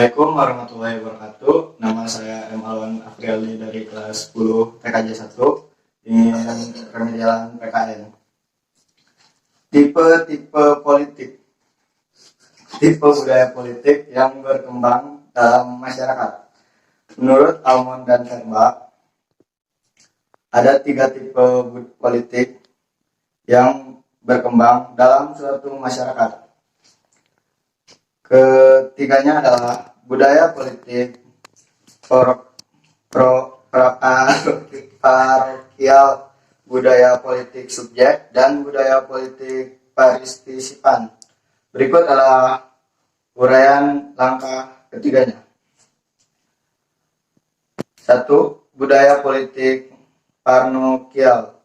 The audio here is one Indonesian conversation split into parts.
Assalamualaikum warahmatullahi wabarakatuh. Nama saya M. Alwan Afriali dari kelas 10 PKJ 1, ingin remedialan PKN. Tipe-tipe politik. Tipe budaya politik yang berkembang dalam masyarakat. Menurut Almond dan Verba, ada 3 tipe politik yang berkembang dalam suatu masyarakat. Ketiganya adalah budaya politik parokial, budaya politik subjek, dan budaya politik partisipan. Berikut adalah uraian langkah ketiganya. 1. Budaya politik parokial.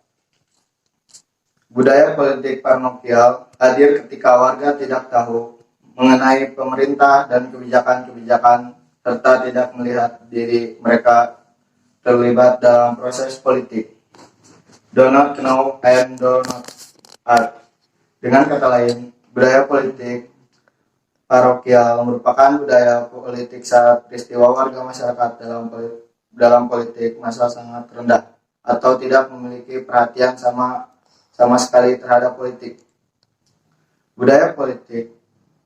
Budaya politik parokial hadir ketika warga tidak tahu mengenai pemerintah dan kebijakan-kebijakan, serta tidak melihat diri mereka terlibat dalam proses politik. Do not know and do not act. Dengan kata lain, budaya politik parokial merupakan budaya politik saat peristiwa warga masyarakat dalam politik masa sangat rendah atau tidak memiliki perhatian sama sekali terhadap politik. Budaya politik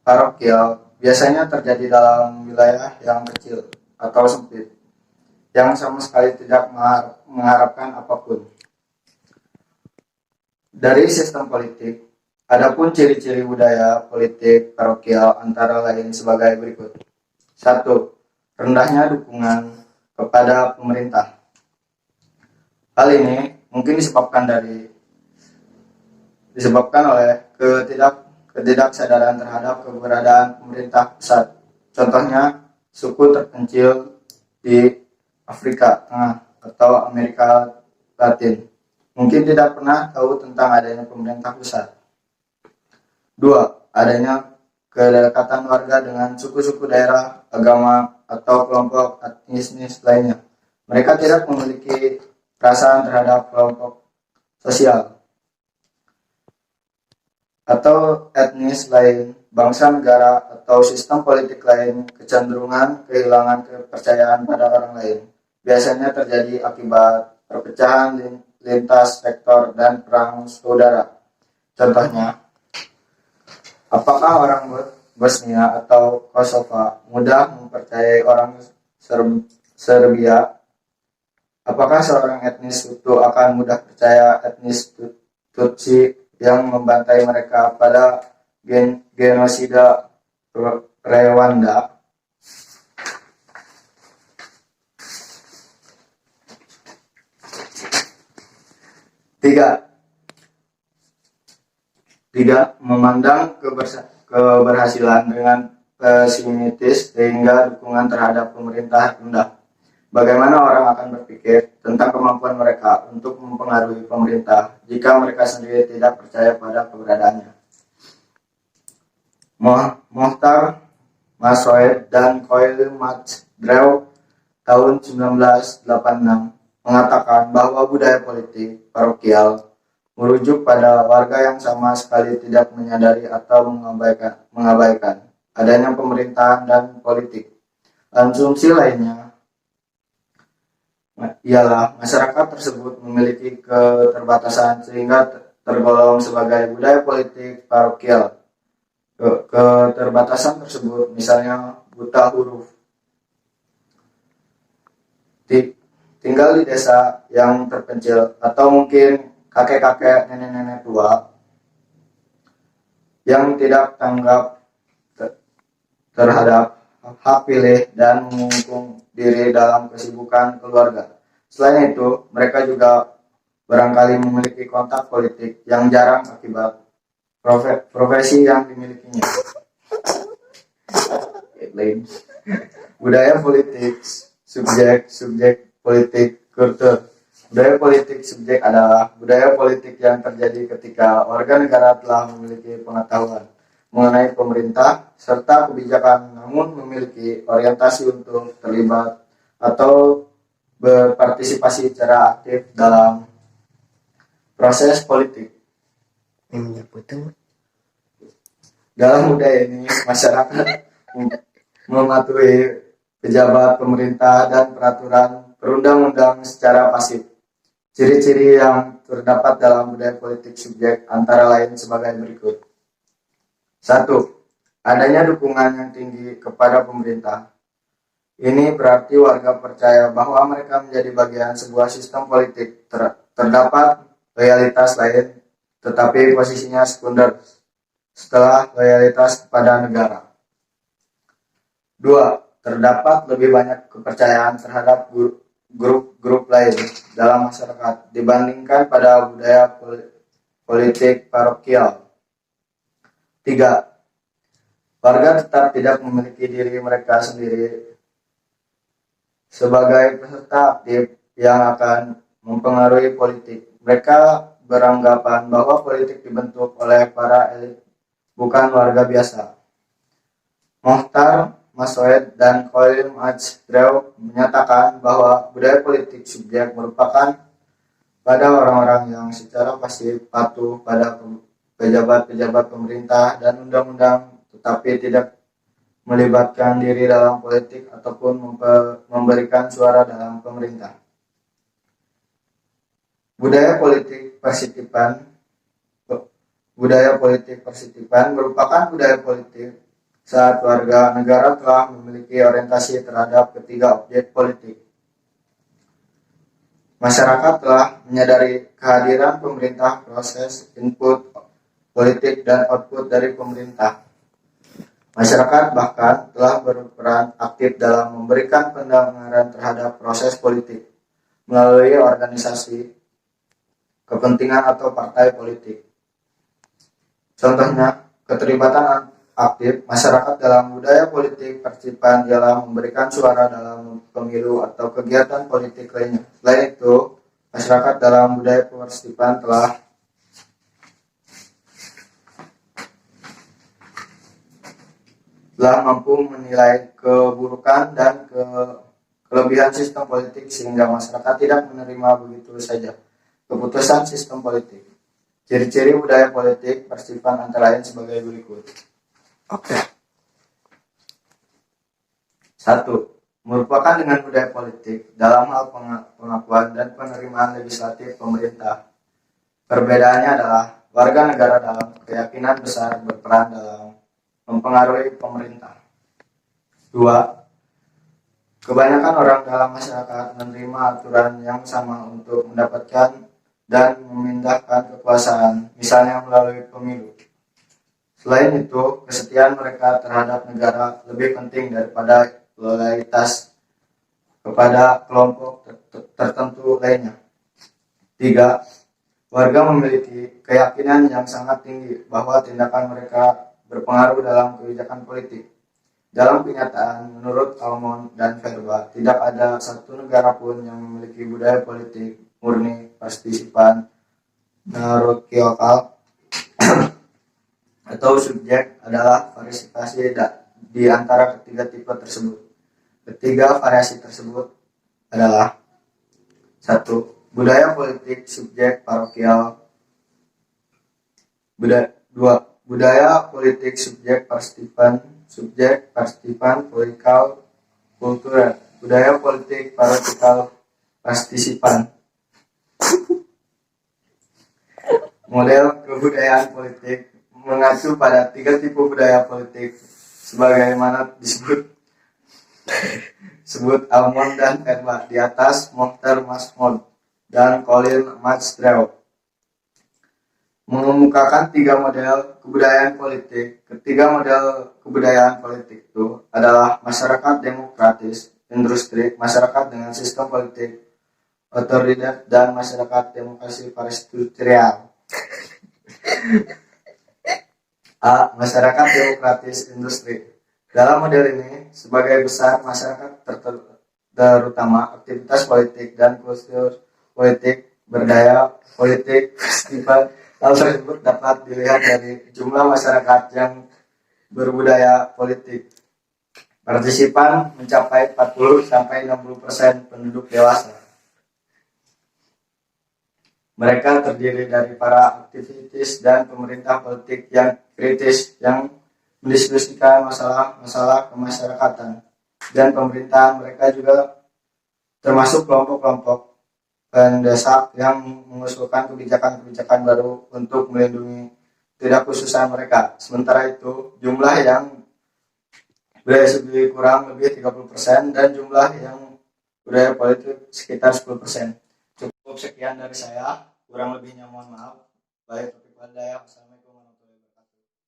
parokial biasanya terjadi dalam wilayah yang kecil atau sempit, yang sama sekali tidak mengharapkan apapun dari sistem politik. Adapun ciri-ciri budaya politik parokial antara lain sebagai berikut. 1. Rendahnya dukungan kepada pemerintah. Hal ini mungkin disebabkan oleh ketidaksadaran terhadap keberadaan pemerintah pusat. Contohnya, suku terpencil di Afrika Tengah atau Amerika Latin mungkin tidak pernah tahu tentang adanya pemerintah pusat. 2. Adanya kedekatan warga dengan suku-suku daerah, agama, atau kelompok etnis lainnya. Mereka tidak memiliki perasaan terhadap kelompok sosial atau etnis lain, bangsa, negara, atau sistem politik lain. Kecenderungan kehilangan kepercayaan pada orang lain biasanya terjadi akibat perpecahan lintas sektor dan perang saudara. Contohnya, apakah orang Bosnia atau Kosovo mudah mempercayai orang Serbia? Apakah seorang etnis Hutu akan mudah percaya etnis Tutsi yang membantai mereka pada genosida Rwanda? 3. Memandang keberhasilan dengan pesimistis sehingga dukungan terhadap pemerintah rendah. Bagaimana orang akan berpikir tentang kemampuan mereka untuk mempengaruhi pemerintah jika mereka sendiri tidak percaya pada keberadaannya? Mohtar Masoed dan Koil Machdrew tahun 1986 mengatakan bahwa budaya politik parokial merujuk pada warga yang sama sekali tidak menyadari atau mengabaikan adanya pemerintahan dan politik. Asumsi lainnya ialah masyarakat tersebut memiliki keterbatasan sehingga tergolong sebagai budaya politik parokial. Keterbatasan tersebut misalnya buta huruf, tinggal di desa yang terpencil, atau mungkin kakek-kakek, nenek-nenek tua yang tidak tanggap terhadap hak pilih dan mengungkung diri dalam kesibukan keluarga. Selain itu, mereka juga barangkali memiliki kontak politik yang jarang akibat profesi yang dimilikinya. Budaya politik subjek politik kultur. Budaya politik subjek adalah budaya politik yang terjadi ketika warga negara telah memiliki pengetahuan mengenai pemerintah serta kebijakan, namun memiliki orientasi untuk terlibat atau berpartisipasi secara aktif dalam proses politik. Dalam budaya ini, masyarakat mematuhi pejabat pemerintah dan peraturan perundang-undang secara pasif. Ciri-ciri yang terdapat dalam budaya politik subjek antara lain sebagai berikut. 1. Adanya dukungan yang tinggi kepada pemerintah. Ini berarti warga percaya bahwa mereka menjadi bagian sebuah sistem politik. Terdapat loyalitas lain, tetapi posisinya sekunder setelah loyalitas kepada negara. 2. Terdapat lebih banyak kepercayaan terhadap grup-grup lain dalam masyarakat dibandingkan pada budaya politik parokial. 3. Warga tetap tidak memiliki diri mereka sendiri sebagai peserta aktif yang akan mempengaruhi politik. Mereka beranggapan bahwa politik dibentuk oleh para elit, bukan warga biasa. Mohtar Masoed dan Colin Majdraw menyatakan bahwa budaya politik subjek merupakan pada orang-orang yang secara pasif patuh pada pejabat-pejabat pemerintah dan undang-undang, tetapi tidak melibatkan diri dalam politik ataupun memberikan suara dalam pemerintah. Budaya politik persitipan merupakan budaya politik saat warga negara telah memiliki orientasi terhadap ketiga objek politik. Masyarakat telah menyadari kehadiran pemerintah, proses input politik dan output dari pemerintah. Masyarakat bahkan telah berperan aktif dalam memberikan pendengaran terhadap proses politik melalui organisasi, kepentingan atau partai politik. Contohnya, keterlibatan aktif masyarakat dalam budaya politik persitipan ialah memberikan suara dalam pemilu atau kegiatan politik lainnya. Selain itu, masyarakat dalam budaya persitipan telah mampu menilai keburukan dan kelebihan sistem politik sehingga masyarakat tidak menerima begitu saja keputusan sistem politik. Ciri-ciri budaya politik persitipan antara lain sebagai berikut. Oke. 1. Merupakan dengan budaya politik dalam hal pengakuan dan penerimaan legislatif pemerintah. Perbedaannya adalah warga negara dalam keyakinan besar berperan dalam mempengaruhi pemerintah. 2. Kebanyakan orang dalam masyarakat menerima aturan yang sama untuk mendapatkan dan memindahkan kekuasaan, misalnya melalui pemilu. Selain itu, kesetiaan mereka terhadap negara lebih penting daripada loyalitas kepada kelompok tertentu lainnya. 3. Warga memiliki keyakinan yang sangat tinggi bahwa tindakan mereka berpengaruh dalam kebijakan politik. Dalam kenyataan, menurut Almond dan Verba, tidak ada satu negara pun yang memiliki budaya politik murni partisipan lokal atau subjek adalah partisipasi di antara ketiga tipe tersebut. Ketiga variasi tersebut adalah 1. Budaya politik subjek parokial. 2. Budaya politik subjek partisipan politikal kultural. Budaya politik politikal partisipan. Model kebudayaan politik mengacu pada 3 tipe budaya politik sebagaimana disebut Almond dan Verba di atas. Mohtar Masmod dan Colin Majdraw mengemukakan 3 model kebudayaan politik. Ketiga model kebudayaan politik itu adalah masyarakat demokratis, industri, masyarakat dengan sistem politik otoriter, dan masyarakat demokrasi parisitutorial. A. Masyarakat demokratis industri. Dalam model ini, sebagai besar masyarakat terutama aktivitas politik dan kultur politik berdaya politik festival hal tersebut dapat dilihat dari jumlah masyarakat yang berbudaya politik. Partisipan mencapai 40-60% penduduk dewasa. Mereka terdiri dari para aktivis dan pemerintah politik yang kritis yang mendiskusikan masalah-masalah kemasyarakatan, dan pemerintahan mereka juga termasuk kelompok-kelompok pendesak yang mengusulkan kebijakan-kebijakan baru untuk melindungi ketidakkhususan mereka. Sementara itu, jumlah yang budaya suku kurang lebih 30% dan jumlah yang budaya politik sekitar 10%. Cukup sekian dari saya, kurang lebihnya mohon maaf. Baik, Wassalamualaikum.